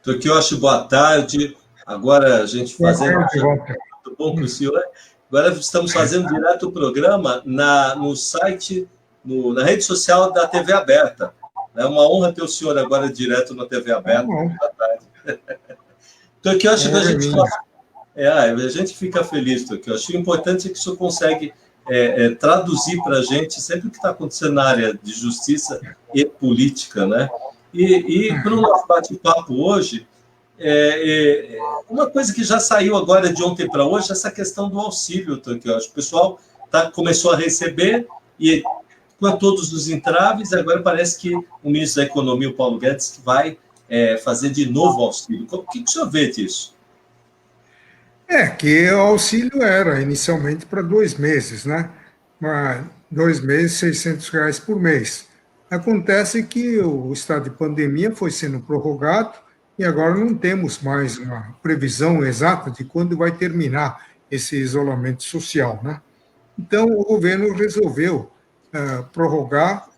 Tokioshi, boa tarde. Agora a gente fazendo... Walter. Muito bom para o senhor. Agora estamos fazendo direto o programa no site, na rede social da TV Aberta. É uma honra ter o senhor agora direto na TV Aberta. Boa tarde. Tokioshi, a gente fica feliz, Tokioshi. O importante é que o senhor consegue traduzir para a gente sempre o que está acontecendo na área de justiça e política, né? E para o nosso bate-papo hoje, uma coisa que já saiu agora de ontem para hoje, essa questão do auxílio, Tokioshi. O pessoal começou a receber e com todos os entraves, agora parece que o ministro da Economia, o Paulo Guedes, vai fazer de novo auxílio. O que o senhor vê disso? Que o auxílio era inicialmente para 2 meses, né? 2 meses, R$600 por mês. Acontece que o estado de pandemia foi sendo prorrogado e agora não temos mais uma previsão exata de quando vai terminar esse isolamento social, né? Então, o governo resolveu prorrogar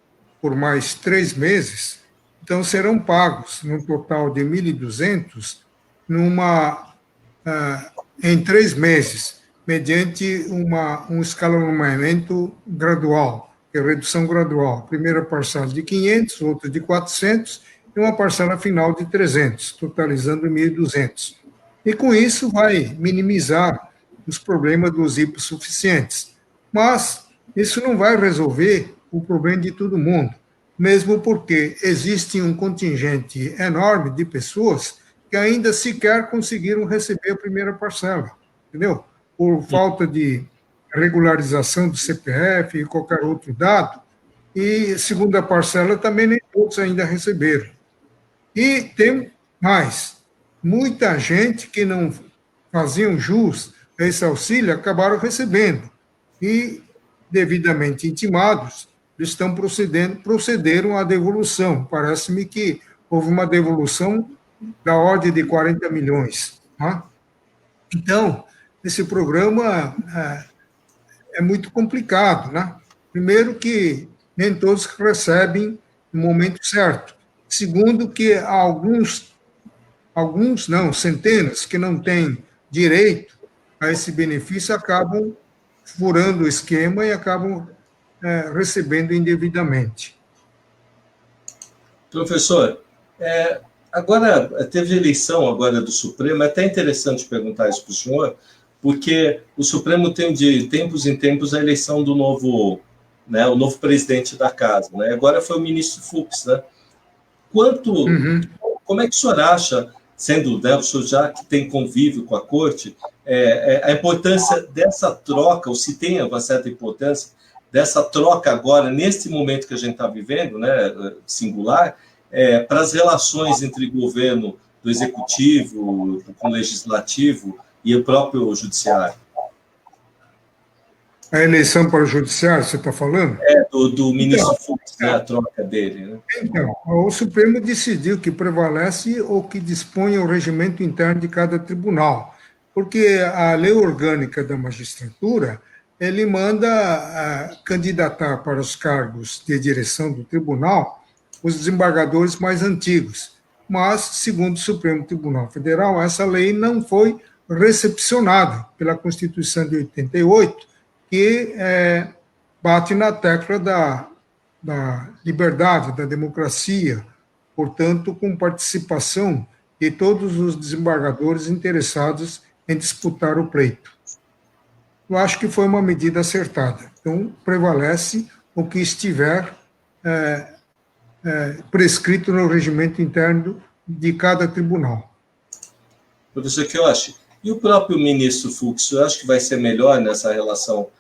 por mais 3 meses. Então, serão pagos num total de 1.200 em 3 meses, mediante um escalonamento gradual, que é redução gradual. Primeira parcela de 500, outra de 400 e uma parcela final de 300, totalizando 1.200. E com isso vai minimizar os problemas dos hipossuficientes. Mas isso não vai resolver o problema de todo mundo, mesmo porque existe um contingente enorme de pessoas que ainda sequer conseguiram receber a primeira parcela, entendeu? Por falta de regularização do CPF e qualquer outro dado, e segunda parcela também nem todos ainda receberam. E tem mais, muita gente que não faziam jus a esse auxílio acabaram recebendo, e devidamente intimados, estão procederam à devolução. Parece-me que houve uma devolução da ordem de 40 milhões. Tá? Então, esse programa é muito complicado. Né? Primeiro que nem todos recebem no momento certo. Segundo que alguns não, centenas, que não têm direito a esse benefício, acabam furando o esquema e acabam recebendo indevidamente. Professor, agora teve eleição agora do Supremo, é até interessante perguntar isso para o senhor, porque o Supremo tem de tempos em tempos a eleição do novo, né, o novo presidente da casa, né? Agora foi o ministro Fux, né? Como é que o senhor acha, sendo, né, o senhor já que tem convívio com a corte, a importância dessa troca, ou se tem uma certa importância dessa troca agora, nesse momento que a gente está vivendo, né, singular, para as relações entre o governo do executivo, com o legislativo e o próprio judiciário? A eleição para o judiciário, você está falando? Do ministro Fux, né, a troca dele. Né? Então, o Supremo decidiu que prevalece o que dispõe o regimento interno de cada tribunal, porque a lei orgânica da magistratura, ele manda candidatar para os cargos de direção do tribunal os desembargadores mais antigos. Mas, segundo o Supremo Tribunal Federal, essa lei não foi recepcionada pela Constituição de 88, que bate na tecla da liberdade, da democracia, portanto, com participação de todos os desembargadores interessados em disputar o pleito. Eu acho que foi uma medida acertada. Então, prevalece o que estiver prescrito no regimento interno de cada tribunal. Professor Kiyoshi, e o próprio ministro Fux, eu acho que vai ser melhor nessa relação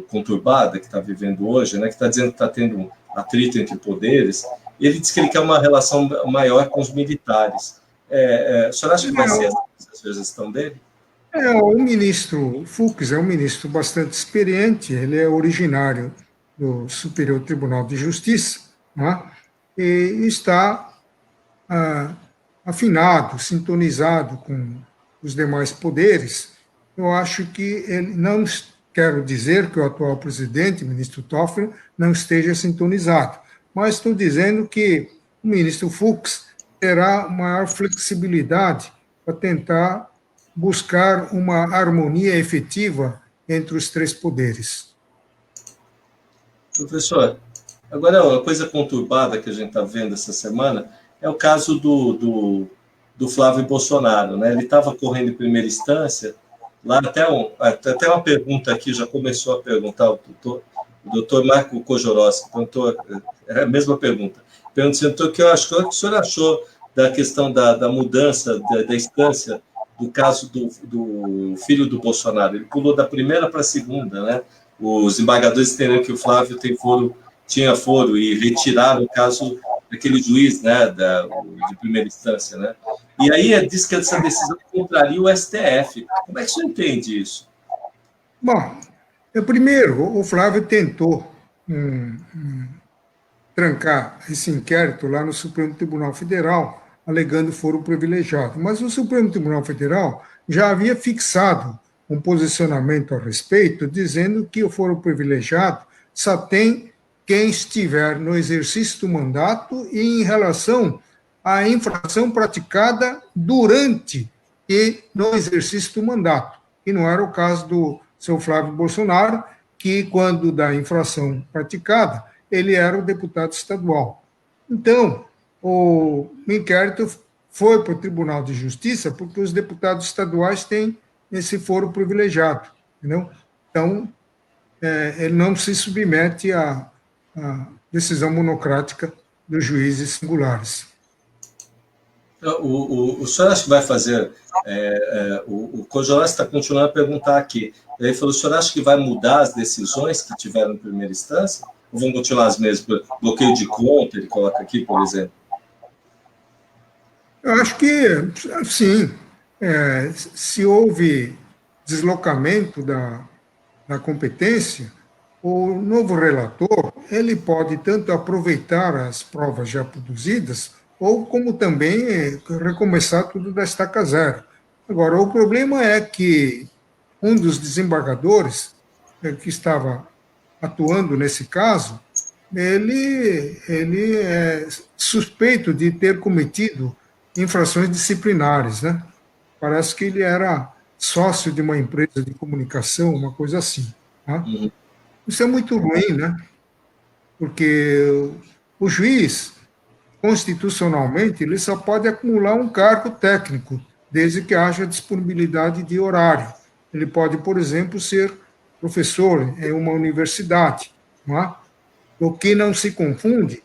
conturbada que está vivendo hoje, né, que está dizendo que está tendo um atrito entre poderes, e ele diz que ele quer uma relação maior com os militares. O senhor acha que vai ser essa gestão dele? O ministro Fux é um ministro bastante experiente, ele é originário do Superior Tribunal de Justiça, né, e está afinado, sintonizado com os demais poderes. Eu acho que ele não... Quero dizer que o atual presidente, o ministro Toffoli, não esteja sintonizado, mas estou dizendo que o ministro Fux terá maior flexibilidade para tentar buscar uma harmonia efetiva entre os três poderes. Professor, agora uma coisa conturbada que a gente está vendo essa semana é o caso do Flávio Bolsonaro, né? Ele estava correndo em primeira instância, lá até uma pergunta aqui, já começou a perguntar o doutor Marco Kojorowski, perguntou, é a mesma pergunta, perguntou o que o senhor achou da questão da mudança da instância do caso do filho do Bolsonaro. Ele pulou da primeira para a segunda, né? Os embargadores entenderam que o Flávio tinha foro e retiraram o caso daquele juiz, né, de primeira instância, né? E aí diz que essa decisão contraria o STF. Como é que o senhor entende isso? Bom, primeiro, o Flávio tentou trancar esse inquérito lá no Supremo Tribunal Federal, alegando foro privilegiado. Mas o Supremo Tribunal Federal já havia fixado um posicionamento a respeito, dizendo que o foro privilegiado só tem quem estiver no exercício do mandato e em relação à infração praticada durante e no exercício do mandato. E não era o caso do seu Flávio Bolsonaro, que, quando da infração praticada, ele era o deputado estadual. Então, o inquérito foi para o Tribunal de Justiça porque os deputados estaduais têm esse foro privilegiado, entendeu? Então, ele não se submete à decisão monocrática dos juízes singulares. O senhor acha que vai fazer... o Kojorowski está continuando a perguntar aqui. Ele falou, o senhor acha que vai mudar as decisões que tiveram em primeira instância? Ou vão continuar as mesmas? Bloqueio de conta, ele coloca aqui, por exemplo. Eu acho que, sim, se houve deslocamento da competência, o novo relator ele pode tanto aproveitar as provas já produzidas, ou como também recomeçar tudo da estaca zero. Agora, o problema é que um dos desembargadores que estava atuando nesse caso, ele é suspeito de ter cometido infrações disciplinares, né? Parece que ele era sócio de uma empresa de comunicação, uma coisa assim. Tá? Uhum. Isso é muito ruim, né? Porque o juiz, constitucionalmente, ele só pode acumular um cargo técnico, desde que haja disponibilidade de horário. Ele pode, por exemplo, ser professor em uma universidade, não é? O que não se confunde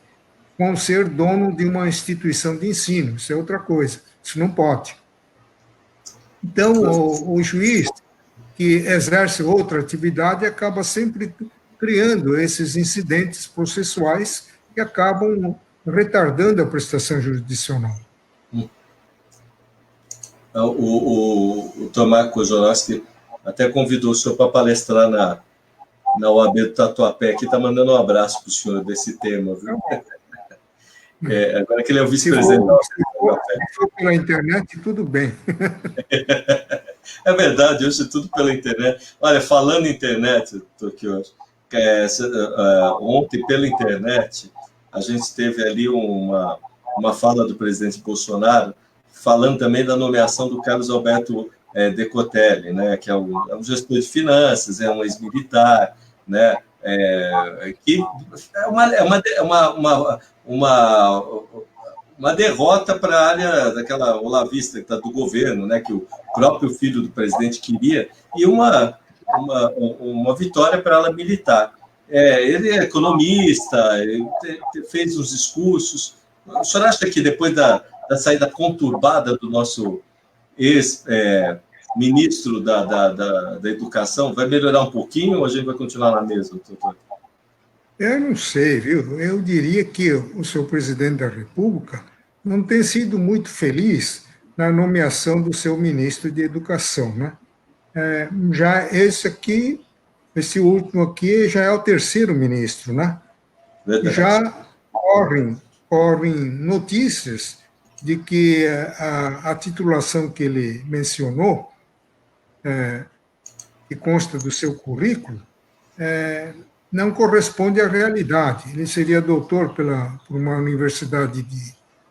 com ser dono de uma instituição de ensino. Isso é outra coisa. Isso não pode. Então, o juiz que exerce outra atividade acaba sempre criando esses incidentes processuais que acabam retardando a prestação jurisdicional. O Tomás Kojorowski até convidou o senhor para palestrar na OAB do Tatuapé, que está mandando um abraço para o senhor desse tema. Viu? Agora que ele é o vice-presidente da OAB do Tatuapé. Se for pela internet, tudo bem. É verdade, hoje tudo pela internet. Olha, falando em internet, Tokyo, ontem pela internet, a gente teve ali uma fala do presidente Bolsonaro, falando também da nomeação do Carlos Alberto Decotelli, né, que é um gestor de finanças, é um ex-militar, né, que é uma derrota para a área daquela olavista que está do governo, né, que o próprio filho do presidente queria, e uma vitória para a ala militar. Ele é economista, ele fez uns discursos. O senhor acha que depois da saída conturbada do nosso ex-ministro da Educação, vai melhorar um pouquinho ou a gente vai continuar na mesma, doutor? Eu não sei, viu? Eu diria que o seu presidente da República não tem sido muito feliz na nomeação do seu ministro de Educação, né? Já esse último aqui já é o terceiro ministro, né? Verdade. Já correm notícias de que a titulação que ele mencionou, que consta do seu currículo, não corresponde à realidade. Ele seria doutor por uma universidade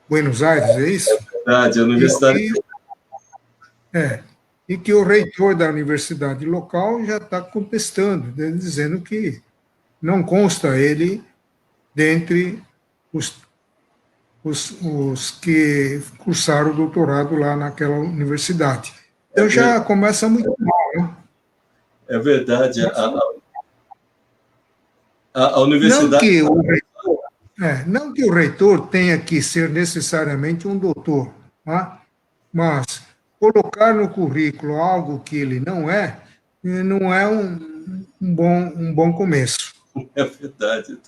Buenos Aires, é isso? É verdade, a universidade. E que o reitor da universidade local já está contestando, dizendo que não consta ele dentre os que cursaram o doutorado lá naquela universidade. Então já começa muito mal, né? É verdade. A Não universidade. que o reitor, não que o reitor tenha que ser necessariamente um doutor, tá? Mas colocar no currículo algo que ele não é um bom começo. É verdade.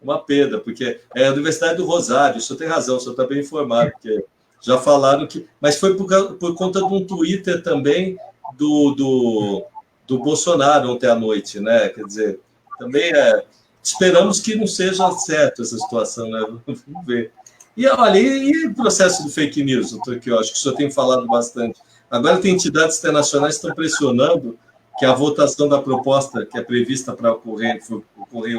Uma pena, porque é a Universidade do Rosário, o senhor tem razão, o senhor está bem informado, porque já falaram que. Mas foi por conta de um Twitter também do Bolsonaro ontem à noite, né? Quer dizer, também esperamos que não seja certo essa situação, né? Vamos ver. E olha, e o processo de fake news, doutor, que eu acho que o senhor tem falado bastante. Agora tem entidades internacionais que estão pressionando que a votação da proposta que é prevista para ocorrer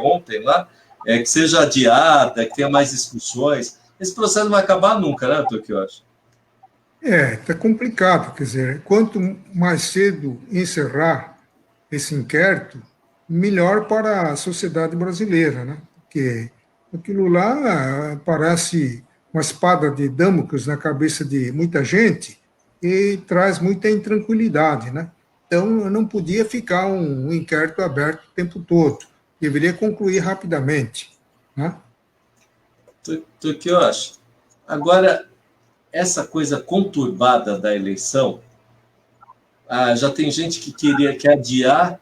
ontem lá, que seja adiada, que tenha mais discussões. Esse processo não vai acabar nunca, né, doutor, que eu acho? Está complicado, quer dizer, quanto mais cedo encerrar esse inquérito, melhor para a sociedade brasileira, né? Porque aquilo lá parece uma espada de Damocles na cabeça de muita gente e traz muita intranquilidade, né? Então, não podia ficar um inquérito aberto o tempo todo, deveria concluir rapidamente, né? Do que eu acho. Agora, essa coisa conturbada da eleição, já tem gente que quer adiar,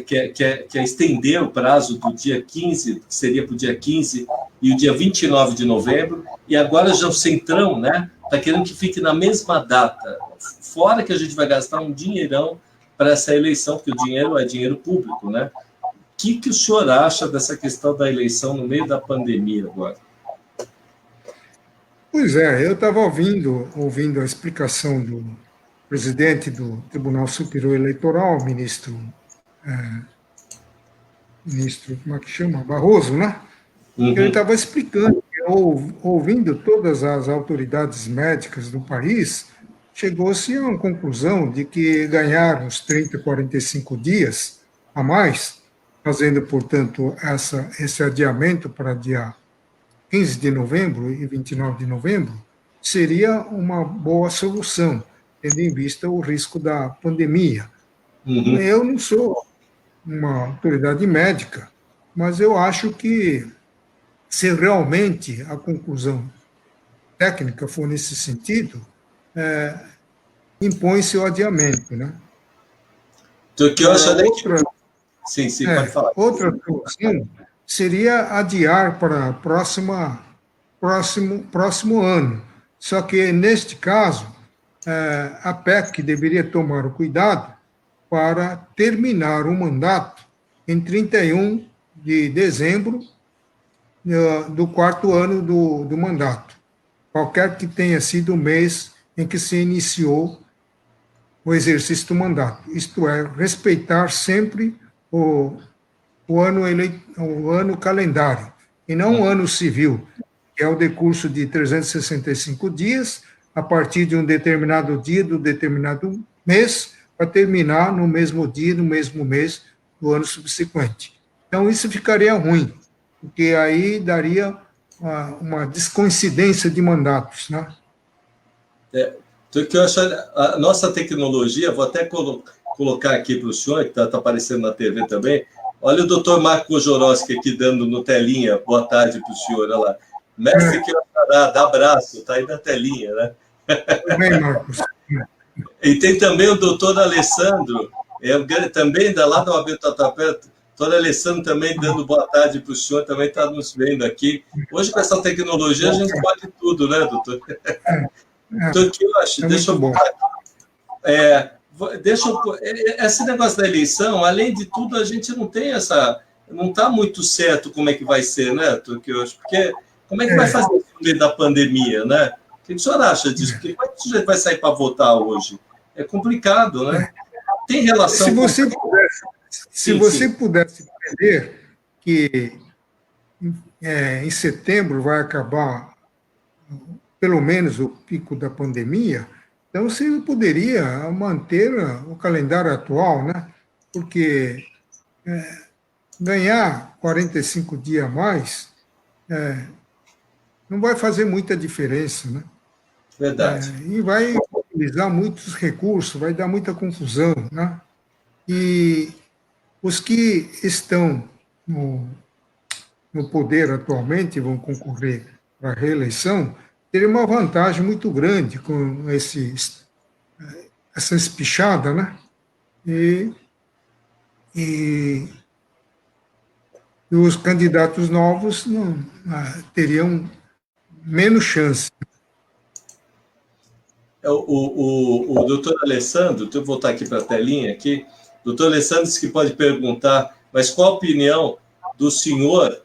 quer estender o prazo do dia 15, que seria para o dia 15, e o dia 29 de novembro, e agora já o Centrão, né, está querendo que fique na mesma data, fora que a gente vai gastar um dinheirão para essa eleição, porque o dinheiro é dinheiro público, né? O que o senhor acha dessa questão da eleição no meio da pandemia agora? Pois é, eu estava ouvindo a explicação do presidente do Tribunal Superior Eleitoral, ministro, como é que chama? Barroso, né? Uhum. Ele estava explicando, ouvindo todas as autoridades médicas do país, chegou-se a uma conclusão de que ganhar uns 30, 45 dias a mais, fazendo, portanto, esse adiamento para dia 15 de novembro e 29 de novembro, seria uma boa solução, tendo em vista o risco da pandemia. Uhum. Eu não sou uma autoridade médica, mas eu acho que, se realmente a conclusão técnica for nesse sentido, impõe-se o adiamento, né? Do que eu acho outra, sim, pode falar. Outra solução seria adiar para próximo ano. Só que, neste caso, a PEC deveria tomar o cuidado para terminar o mandato em 31 de dezembro do quarto ano do mandato, qualquer que tenha sido o mês em que se iniciou o exercício do mandato. Isto é, respeitar sempre o ano calendário, e não o ano civil, que é o decurso de 365 dias, a partir de um determinado dia do determinado mês, para terminar no mesmo dia, no mesmo mês do ano subsequente. Então, isso ficaria ruim, porque aí daria uma descoincidência de mandatos, né? Que eu acho, a nossa tecnologia, vou até colocar aqui para o senhor, que está aparecendo na TV também. Olha o doutor Marco Joroski aqui dando no telinha. Boa tarde para o senhor, olha lá. Mestre que dá abraço, está aí na telinha, né? Tudo bem, Marcos. E tem também o doutor Alessandro, também lá da OAB Tatuapé, doutor Alessandro também dando boa tarde para o senhor, também está nos vendo aqui. Hoje, com essa tecnologia, a gente pode tudo, né, doutor? Então, o que eu acho? Deixa eu esse negócio da eleição, além de tudo, a gente não tem não está muito certo como é que vai ser, né, porque como é que vai fazer no meio da pandemia, né? O que o senhor acha disso? Porque como é que o sujeito vai sair para votar hoje? É complicado, né? Tem relação Se você pudesse entender que em setembro vai acabar pelo menos o pico da pandemia, então você poderia manter o calendário atual, né? Porque ganhar 45 dias a mais não vai fazer muita diferença, né? Verdade. E vai utilizar muitos recursos, vai dar muita confusão, né? E os que estão no poder atualmente, vão concorrer para a reeleição, teriam uma vantagem muito grande com essa espichada, né? E, e, e os candidatos novos não, teriam menos chance. O doutor Alessandro, deixa eu voltar aqui para a telinha aqui, o doutor Alessandro disse que pode perguntar, mas qual a opinião do senhor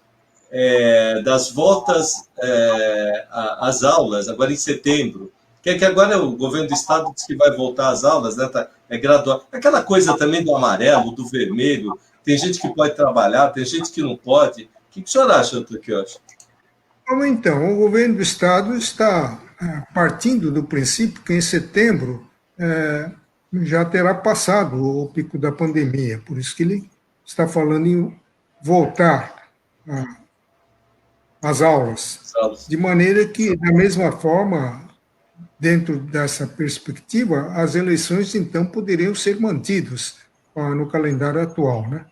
das voltas às aulas, agora em setembro? Que agora o governo do estado diz que vai voltar às aulas, né? É gradual. Aquela coisa também do amarelo, do vermelho, tem gente que pode trabalhar, tem gente que não pode. O que o senhor acha, doutor Quioche? Então, o governo do estado está partindo do princípio que em setembro já terá passado o pico da pandemia, por isso que ele está falando em voltar às aulas, de maneira que, da mesma forma, dentro dessa perspectiva, as eleições, então, poderiam ser mantidas no calendário atual, né?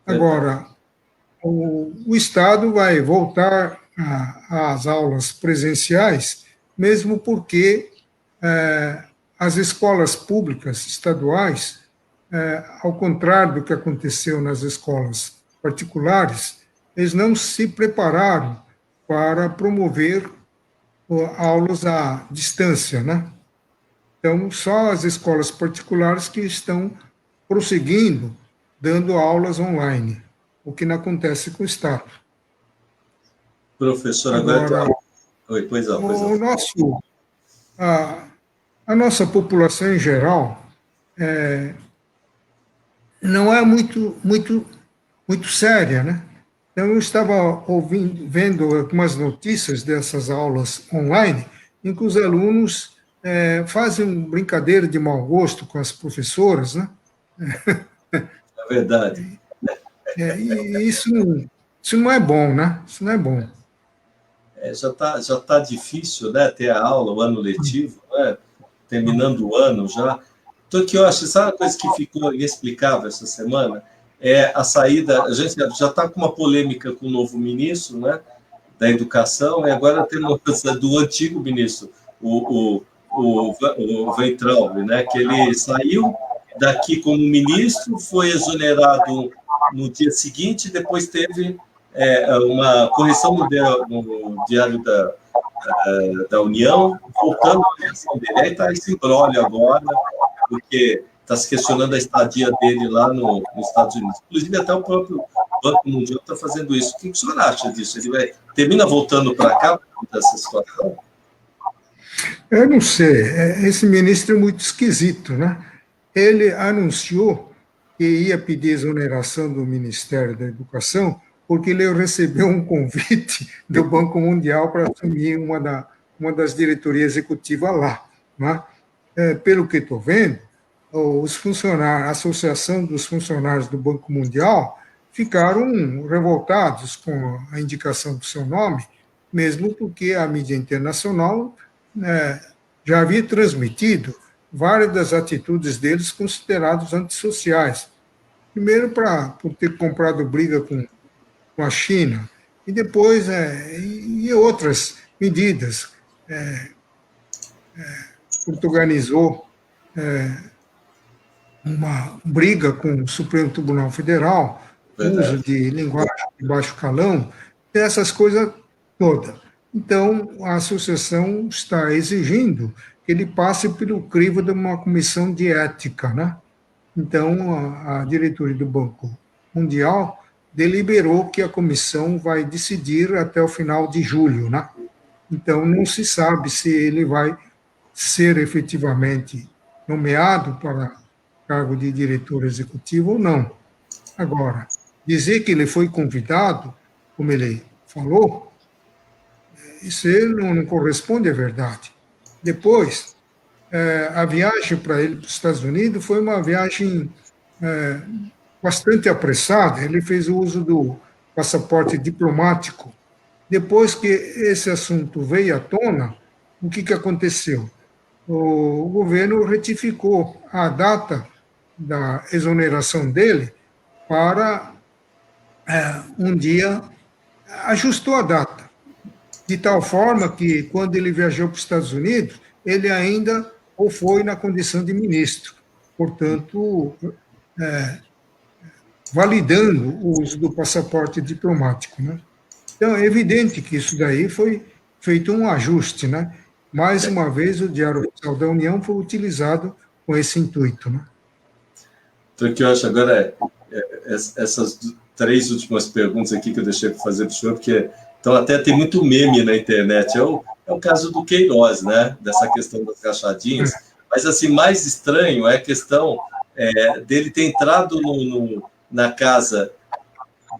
Agora, o Estado vai voltar às aulas presenciais, mesmo porque as escolas públicas estaduais, ao contrário do que aconteceu nas escolas particulares, eles não se prepararam para promover aulas à distância, né? Então, só as escolas particulares que estão prosseguindo dando aulas online, o que não acontece com o Estado. Professor, agora... Oi, pois não. A nossa população em geral não é muito séria, né? Então, eu estava vendo algumas notícias dessas aulas online, em que os alunos fazem brincadeira de mau gosto com as professoras, né? É verdade. E isso não é bom, né? Isso não é bom. Já tá difícil, né? Ter a aula, o ano letivo, né? Terminando o ano já. Então, que eu acho, sabe uma coisa que ficou inexplicável essa semana? É a saída, a gente já está com uma polêmica com o novo ministro, né, da Educação, e agora temos do antigo ministro, o Weintraub, né, que ele saiu daqui como ministro, foi exonerado no dia seguinte, depois teve uma correção no Diário da União, voltando à eleição dele. Aí está esse imbróglio agora, porque está se questionando a estadia dele lá nos Estados Unidos. Inclusive, até o próprio Banco Mundial está fazendo isso. O que o senhor acha disso? Ele termina voltando para cá por conta dessa situação? Eu não sei. Esse ministro é muito esquisito, né? Ele anunciou que ia pedir exoneração do Ministério da Educação porque ele recebeu um convite do Banco Mundial para assumir uma das diretorias executivas lá, né? Pelo que estou vendo, os funcionários, a Associação dos Funcionários do Banco Mundial ficaram revoltados com a indicação do seu nome, mesmo porque a mídia internacional já havia transmitido várias das atitudes deles consideradas antissociais. Primeiro, por ter comprado briga com a China, e depois e outras medidas. Organizou uma briga com o Supremo Tribunal Federal, uso de linguagem de baixo calão, essas coisas todas. Então, a associação está exigindo que ele passe pelo crivo de uma comissão de ética, né? Então, a diretoria do Banco Mundial deliberou que a comissão vai decidir até o final de julho, né? Então, não se sabe se ele vai ser efetivamente nomeado para cargo de diretor executivo ou não. Agora, dizer que ele foi convidado, como ele falou, isso não corresponde à verdade. Depois, a viagem para ele para os Estados Unidos foi uma viagem bastante apressada. Ele fez o uso do passaporte diplomático. Depois que esse assunto veio à tona, o que aconteceu? O governo retificou a data da exoneração dele para um dia, ajustou a data, de tal forma que, quando ele viajou para os Estados Unidos, ele ainda ou foi na condição de ministro, portanto, validando o uso do passaporte diplomático, né? Então, é evidente que isso daí foi feito um ajuste, né? Mais uma vez, o Diário Oficial da União foi utilizado com esse intuito, né? Então, o que eu acho agora essas 3 últimas perguntas aqui que eu deixei para fazer para o senhor, porque então até tem muito meme na internet. É o caso do Queiroz, né? Dessa questão das rachadinhas. Mas, assim, mais estranho é a questão dele ter entrado na casa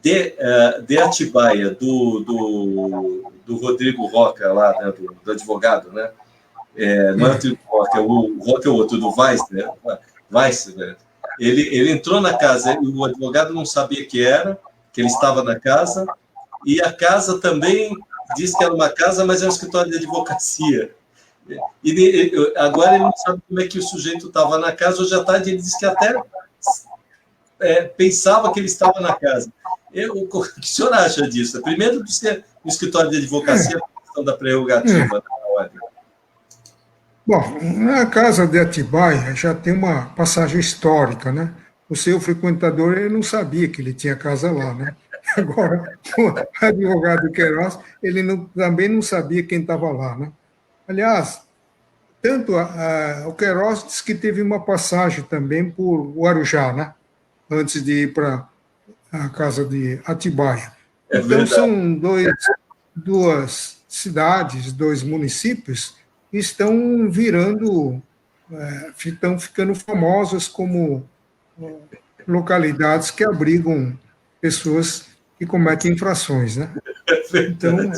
de Atibaia, do Rodrigo Roca, lá, né, do advogado, né? Não é o Rodrigo Roca, o Roca é o outro, do Weiss, né? Weiss, né? Ele entrou na casa, o advogado não sabia que ele estava na casa, e a casa também disse que era uma casa, mas é um escritório de advocacia. E agora ele não sabe como é que o sujeito estava na casa. Hoje à tarde ele disse que até pensava que ele estava na casa. O que o senhor acha disso? Primeiro, de ser um escritório de advocacia, a questão da prerrogativa da ordem. Bom, na casa de Atibaia já tem uma passagem histórica, né? O seu frequentador, ele não sabia que ele tinha casa lá, né? Agora, o advogado Queiroz, ele também não sabia quem estava lá, né? Aliás, tanto o Queiroz disse que teve uma passagem também por Guarujá, né? Antes de ir para a casa de Atibaia. Então, são duas cidades, 2 municípios que estão estão ficando famosas como localidades que abrigam pessoas que cometem infrações, né? Então,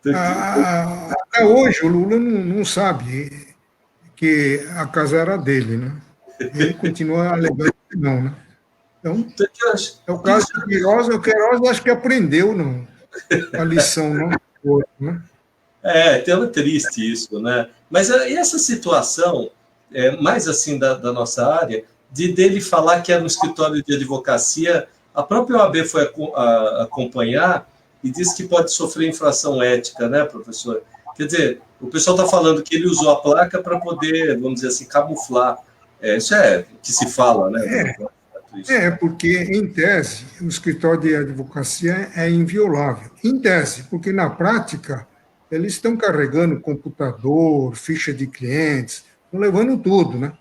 até hoje o Lula não sabe que a casa era dele, né? Ele continua alegando que não, né? Então, é o caso do Queiroz. O Queiroz acho que aprendeu a lição, não? Né? É triste isso, né? Mas e essa situação, mais assim da nossa área, dele falar que era um escritório de advocacia, a própria OAB foi acompanhar e disse que pode sofrer infração ética, né, professor? Quer dizer, o pessoal está falando que ele usou a placa para poder, vamos dizer assim, camuflar. Isso é o que se fala, né? Porque, em tese, o escritório de advocacia é inviolável. Em tese, porque, na prática, eles estão carregando computador, ficha de clientes, estão levando tudo, né?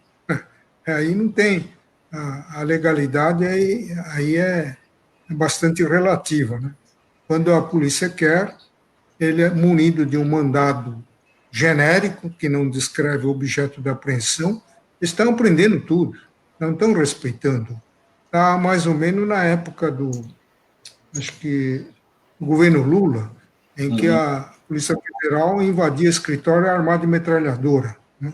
Aí não tem a legalidade, aí é bastante relativa, né? Quando a polícia quer, ele é munido de um mandado genérico, que não descreve o objeto da apreensão, estão apreendendo tudo, não estão respeitando. Está mais ou menos na época acho que, do governo Lula, em que a Polícia Federal invadia escritório armado de metralhadora. Né?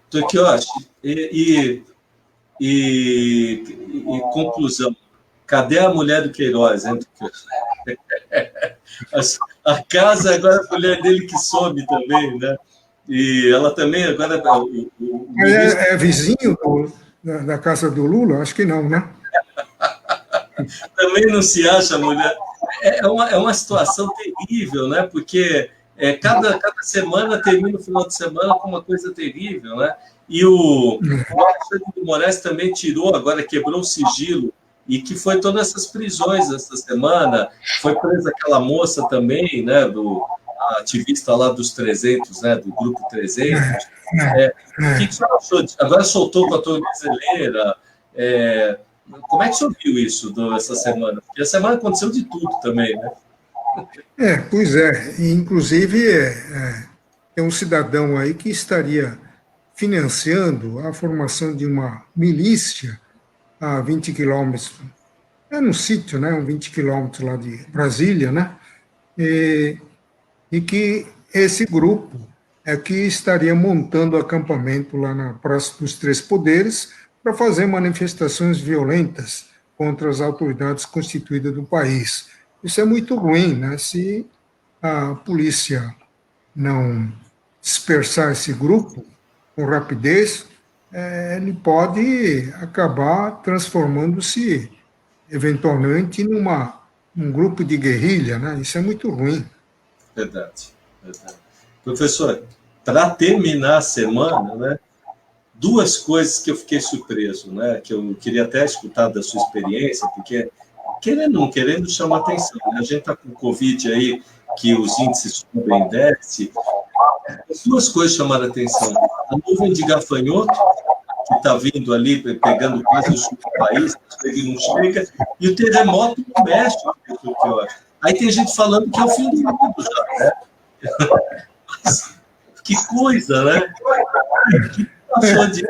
Tokiyoshi, e conclusão, cadê a mulher do Queiroz, hein, a casa, agora a mulher dele que some também, né? E ela também, agora... É vizinho da casa do Lula? Acho que não, né? Também não se acha mulher. É uma situação terrível, né? Porque cada semana termina o final de semana com uma coisa terrível, né? E o Alexandre de Moraes também tirou, agora quebrou o sigilo, e que foi todas essas prisões essa semana. Foi presa aquela moça também, né? A ativista lá dos 300, né? Do grupo 300. O que você achou? Agora soltou com a tornozeleira. Como é que você viu isso essa semana? Porque a semana aconteceu de tudo também, né? Pois é. Inclusive, tem um cidadão aí que estaria financiando a formação de uma milícia a 20 quilômetros é num sítio, né, uns 20 quilômetros lá de Brasília, né, e, e que esse grupo é que estaria montando acampamento lá na Praça dos Três Poderes para fazer manifestações violentas contra as autoridades constituídas do país. Isso é muito ruim, né? Se a polícia não dispersar esse grupo com rapidez, ele pode acabar transformando-se eventualmente num grupo de guerrilha, né? Isso é muito ruim. Verdade, verdade. Professor, para terminar a semana, né, duas coisas que eu fiquei surpreso, né, que eu queria até escutar da sua experiência, porque, querendo ou não querendo, chama atenção. Né? A gente está com o Covid aí, que os índices sobem e descem. As duas coisas chamaram atenção. A nuvem de gafanhoto, que está vindo ali, pegando quase o sul do país, ele não chega, e o terremoto no México, que eu acho. Aí tem gente falando que é o fim do mundo já, né? Que coisa, né? Que passou de...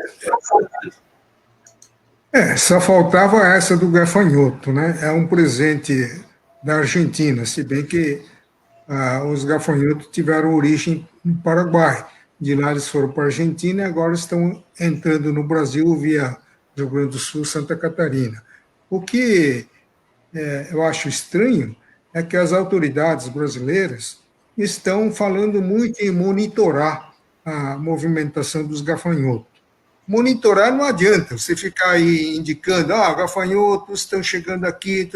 Só faltava essa do gafanhoto, né? É um presente da Argentina, se bem que os gafanhotos tiveram origem no Paraguai. De lá eles foram para a Argentina e agora estão entrando no Brasil via Rio Grande do Sul, Santa Catarina. O que eu acho estranho é que as autoridades brasileiras estão falando muito em monitorar a movimentação dos gafanhotos. Monitorar não adianta, você ficar aí indicando, gafanhotos estão chegando aqui,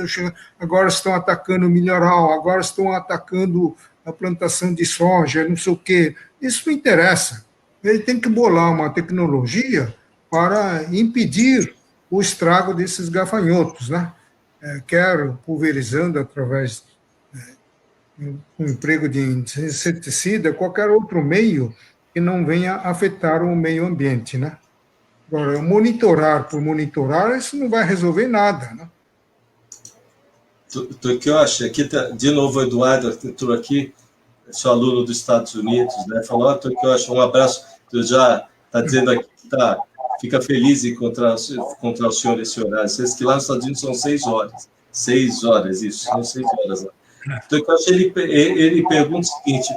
agora estão atacando o milharal, agora estão atacando a plantação de soja, não sei o quê. Isso não interessa. Ele tem que bolar uma tecnologia para impedir o estrago desses gafanhotos, né? Quer pulverizando através do emprego de inseticida, qualquer outro meio que não venha afetar o meio ambiente, né? Agora, monitorar por monitorar, isso não vai resolver nada, né? Que eu acho, aqui tá, de novo o Eduardo entrou aqui, seu aluno dos Estados Unidos, né? Falou, que eu acho, um abraço, eu já está dizendo aqui que fica feliz em encontrar o senhor esse horário. Vocês que lá nos Estados Unidos são 6 horas. 6 horas, isso, são 6 horas lá. Então, eu acho, ele pergunta o seguinte,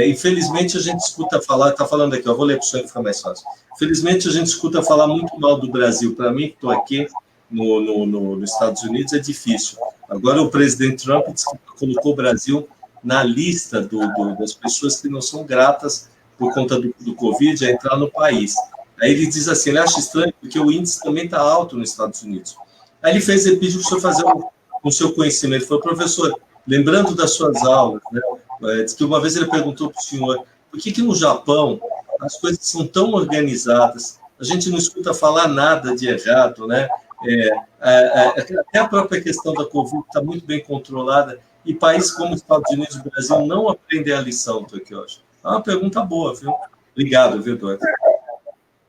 infelizmente a gente escuta falar, está falando aqui, eu vou ler para o senhor ficar mais fácil. Infelizmente a gente escuta falar muito mal do Brasil. Para mim, que estou aqui nos Estados Unidos, é difícil. Agora o presidente Trump colocou o Brasil na lista das pessoas que não são gratas por conta do Covid a entrar no país. Aí ele diz assim, ele acha estranho porque o índice também está alto nos Estados Unidos. Aí ele pediu para o senhor fazer com o seu conhecimento. Ele falou, professor, lembrando das suas aulas, né? Diz que uma vez ele perguntou para o senhor por que no Japão as coisas são tão organizadas, a gente não escuta falar nada de errado, né? Até a própria questão da Covid está muito bem controlada, e países como os Estados Unidos e o Brasil não aprendem a lição, Tokyoshi. É uma pergunta boa, viu? Obrigado, viu, Eduardo?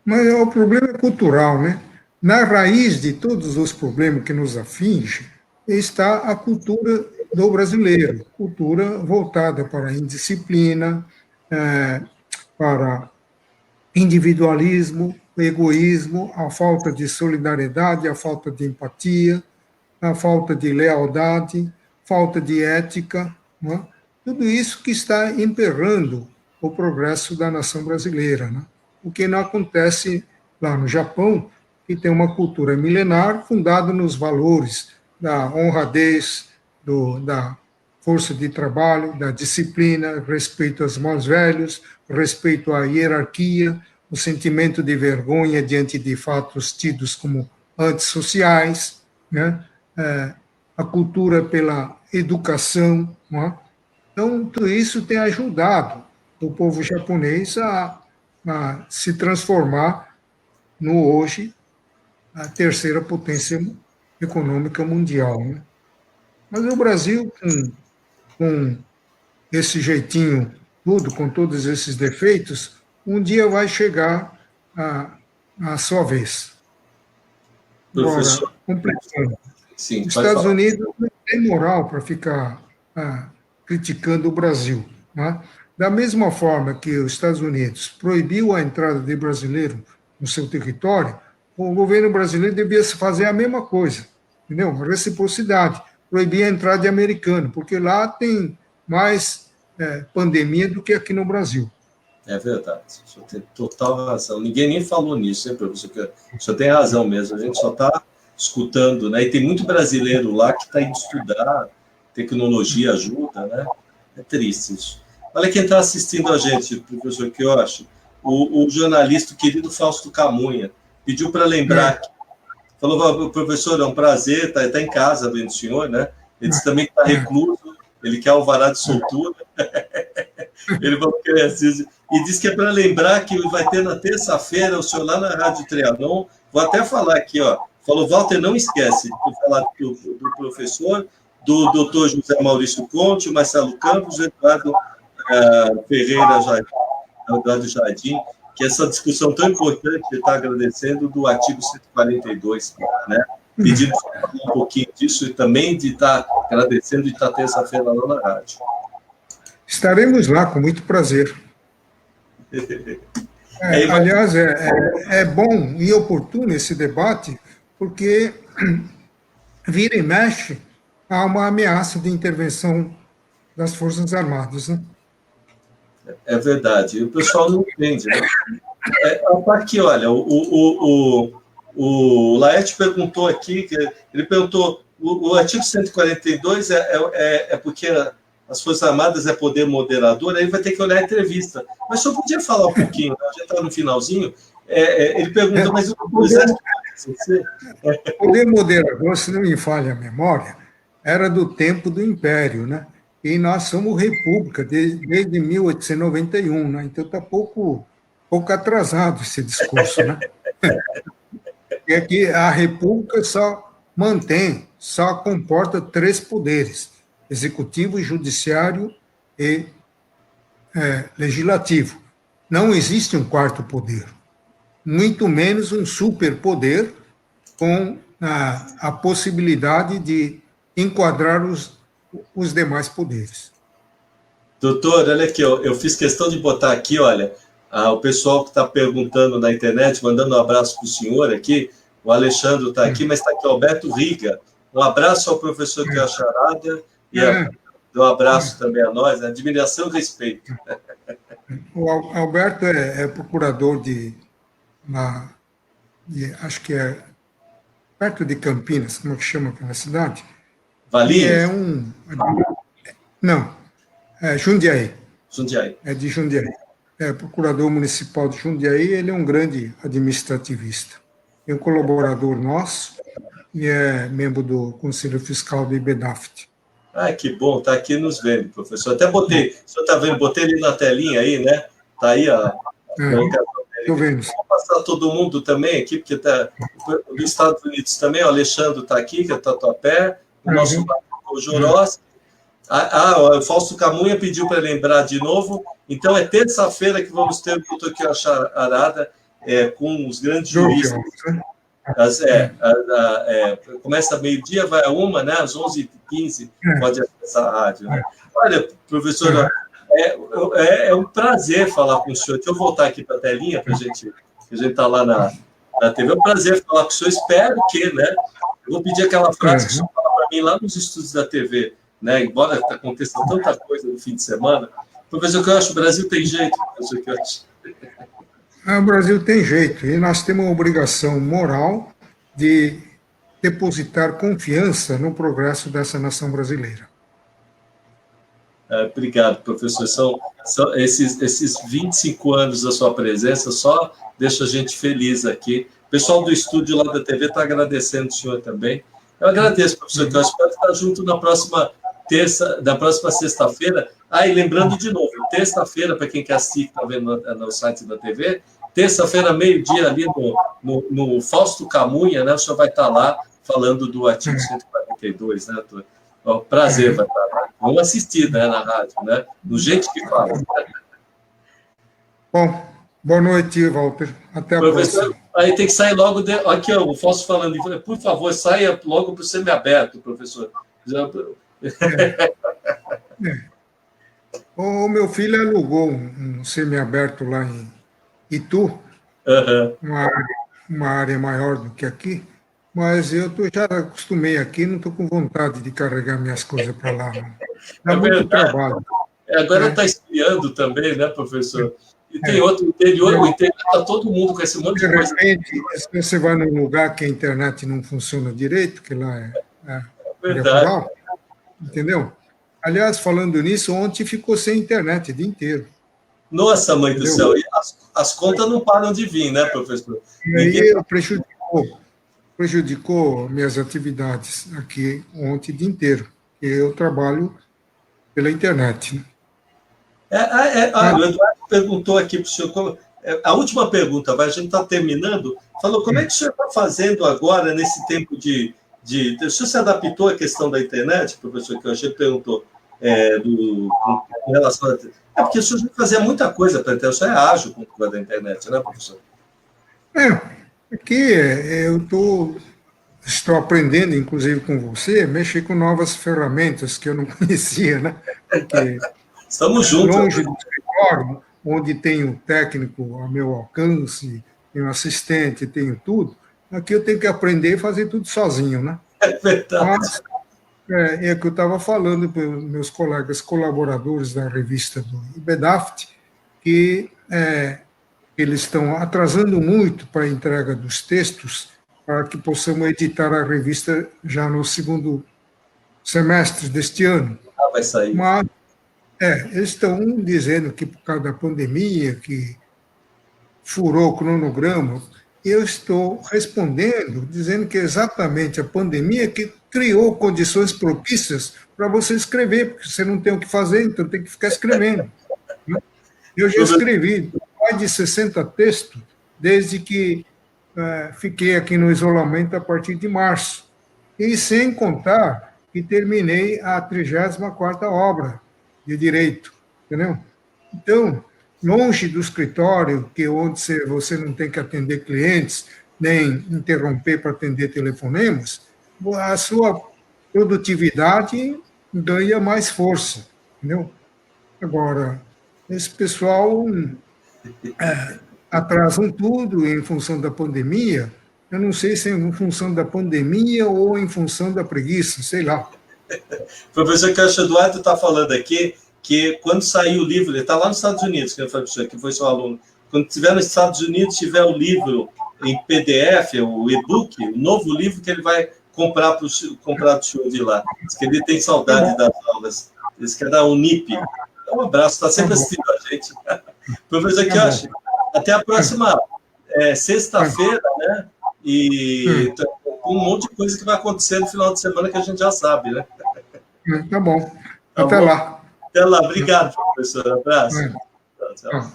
Mas o problema é cultural, né? Na raiz de todos os problemas que nos afligem está a cultura do brasileiro, cultura voltada para a indisciplina, para individualismo, egoísmo, a falta de solidariedade, a falta de empatia, a falta de lealdade, falta de ética, não é? Tudo isso que está emperrando o progresso da nação brasileira, né? O que não acontece lá no Japão, que tem uma cultura milenar fundada nos valores da honradez, da força de trabalho, da disciplina, respeito aos mais velhos, respeito à hierarquia, o sentimento de vergonha diante de fatos tidos como antissociais, né? A cultura pela educação, não é? Então, tudo isso tem ajudado o povo japonês a se transformar no hoje a terceira potência econômica mundial, né? Mas o Brasil, com esse jeitinho tudo, com todos esses defeitos, um dia vai chegar a sua vez. Agora, completando. Sim, os Estados Unidos não tem moral para ficar criticando o Brasil, né? Da mesma forma que os Estados Unidos proibiu a entrada de brasileiro no seu território, o governo brasileiro devia fazer a mesma coisa. entendeu? Reciprocidade. Proibir a entrada de americano, porque lá tem mais pandemia do que aqui no Brasil. É verdade, o senhor tem total razão. Ninguém nem falou nisso, hein, professor? O senhor tem razão mesmo, a gente só está escutando, né? E tem muito brasileiro lá que está indo estudar, tecnologia ajuda, né? É triste isso. Olha quem está assistindo a gente, professor Quioshi, o jornalista o querido Fausto Camunha, pediu para lembrar, falou, professor, é um prazer, está em casa vendo o senhor, né? Ele disse também que está recluso, ele quer alvará de soltura. Ele vai querer assistir. E diz que é para lembrar que vai ter na terça-feira o senhor lá na Rádio Trianon. Vou até falar aqui, ó. Falou, Walter, não esquece de falar do professor, do doutor José Maurício Conte, o Marcelo Campos, o Eduardo Ferreira Eduardo Jardim, que essa discussão tão importante, ele está agradecendo do artigo 142, né? Pedindo para falar um pouquinho disso e também de estar agradecendo de estar terça-feira lá na rádio. Estaremos lá, com muito prazer. Aliás, é bom e oportuno esse debate, porque vira e mexe há uma ameaça de intervenção das Forças Armadas, né? É verdade. O pessoal não entende, né? Aqui, olha, o Laerte perguntou aqui, ele perguntou, o artigo 142 é porque as Forças Armadas é poder moderador, aí vai ter que olhar a entrevista. Mas só podia falar um pouquinho, né? Já está no finalzinho. Ele pergunta, mas o Exército... Poder moderador, se não me falha a memória, era do tempo do Império, né? E nós somos república desde 1891, né? Então está pouco atrasado esse discurso, né? É que a república só comporta 3 poderes: executivo, judiciário e legislativo. Não existe um 4º poder, muito menos um superpoder com a possibilidade de enquadrar os demais poderes. Doutor, olha aqui, eu fiz questão de botar aqui, olha, o pessoal que está perguntando na internet, mandando um abraço para o senhor aqui, o Alexandre está aqui, mas está aqui o Alberto Riga. Um abraço ao professor Quioshi Arada e um abraço também a nós, né? Admiração e respeito. O Alberto é procurador acho que é perto de Campinas, como é que chama aquela cidade? Valinhos? Não, Jundiaí. Jundiaí. É de Jundiaí. É procurador municipal de Jundiaí, ele é um grande administrativista. É um colaborador nosso e é membro do Conselho Fiscal do IBEDAFT. Que bom, está aqui nos vendo, professor. Até botei, o senhor está vendo, botei ele na telinha aí, né? Está aí a Estou vendo. Vou passar todo mundo também aqui, porque está dos Estados Unidos também, o Alexandre está aqui, que é Tatuapé, o nosso o Jorós. O Fausto Camunha pediu para lembrar de novo. Então, é terça-feira que vamos ter o doutor Quioshi Arada com os grandes juristas. Começa meio-dia, vai a 1, né? Às 11h15, pode acessar a rádio. Né? Olha, professora, é um prazer falar com o senhor. Deixa eu voltar aqui para a telinha, que a gente está lá na TV. É um prazer falar com o senhor. Espero que, né? Eu vou pedir aquela frase que o senhor fala para mim lá nos estúdios da TV, né? Embora aconteça tanta coisa no fim de semana. Professor Quioshi, o Brasil tem jeito, professor Quioshi. O Brasil tem jeito, e nós temos a obrigação moral de depositar confiança no progresso dessa nação brasileira. Obrigado, professor. São esses 25 anos da sua presença, só deixa a gente feliz aqui. O pessoal do estúdio lá da TV está agradecendo o senhor também. Eu agradeço, professor, que eu espero estar junto na próxima sexta-feira. E lembrando de novo, terça-feira, para quem quer assistir, está vendo no site da TV, terça-feira, meio-dia, ali no Fausto Camunha, né? O senhor vai estar lá falando do artigo 142, né? Prazer, vai estar lá. Vamos assistir, né, na rádio, né? Do jeito que fala. Bom, boa noite, Walter. Até a próxima. Aí tem que sair logo. Aqui, ó, o Fausto falando, por favor, saia logo para o semiaberto, professor. O meu filho alugou um semiaberto lá em Itu, uma área maior do que aqui, mas eu já acostumei aqui, não estou com vontade de carregar minhas coisas para lá. Não. Dá muito verdade. trabalho. Agora está esfriando também, né, professor? E tem outro, o interior está todo mundo com esse monte de coisa. De repente, se você vai num lugar que a internet não funciona direito, que lá é Verdade. rural, entendeu? Aliás, falando nisso, ontem ficou sem internet o dia inteiro. Nossa, mãe do céu, e as contas não param de vir, né, professor? E aí prejudicou minhas atividades aqui ontem o dia inteiro. Eu trabalho pela internet. Né? O Eduardo perguntou aqui para o senhor, a última pergunta, a gente está terminando, falou, como é que o senhor está fazendo agora, nesse tempo o senhor se adaptou à questão da internet, professor, que eu achei que perguntou, com relação a... porque o senhor já fazia muita coisa para a internet, o senhor é ágil com o coisa da internet, né, professor? Aqui eu estou aprendendo, inclusive com você, mexer com novas ferramentas que eu não conhecia, né? Porque estamos juntos. Longe do escritório, onde tem um técnico a meu alcance, tem um assistente, tenho tudo, aqui eu tenho que aprender e fazer tudo sozinho, né? É verdade. Mas é que eu estava falando para os meus colegas colaboradores da revista do IBDAFT, que eles estão atrasando muito para a entrega dos textos, para que possamos editar a revista já no segundo semestre deste ano. Vai sair. Mas eles estão dizendo que por causa da pandemia, que furou o cronograma, eu estou respondendo, dizendo que é exatamente a pandemia que criou condições propícias para você escrever, porque você não tem o que fazer, então tem que ficar escrevendo. Eu já escrevi mais de 60 textos desde que fiquei aqui no isolamento a partir de março. E sem contar que terminei a 34ª obra de direito, entendeu? Então, longe do escritório, que onde você não tem que atender clientes, nem interromper para atender telefonemas, a sua produtividade ganha mais força, entendeu? Agora, esse pessoal atrasam tudo em função da pandemia. Eu não sei se é em função da pandemia ou em função da preguiça, sei lá. Professor Cássio Eduardo está falando aqui que quando sair o livro, ele está lá nos Estados Unidos, que foi seu aluno, quando estiver nos Estados Unidos, tiver o livro em PDF, o e-book, o novo livro que ele vai comprar do senhor de lá. Diz que ele tem saudade das aulas. Diz que é da Unip. Um abraço, está sempre assistindo a gente. Professor Cássio, até a próxima sexta-feira, né? E com um monte de coisa que vai acontecer no final de semana que a gente já sabe, né? Tá bom. Até lá. Até lá. Obrigado, professor. Um abraço. Tchau.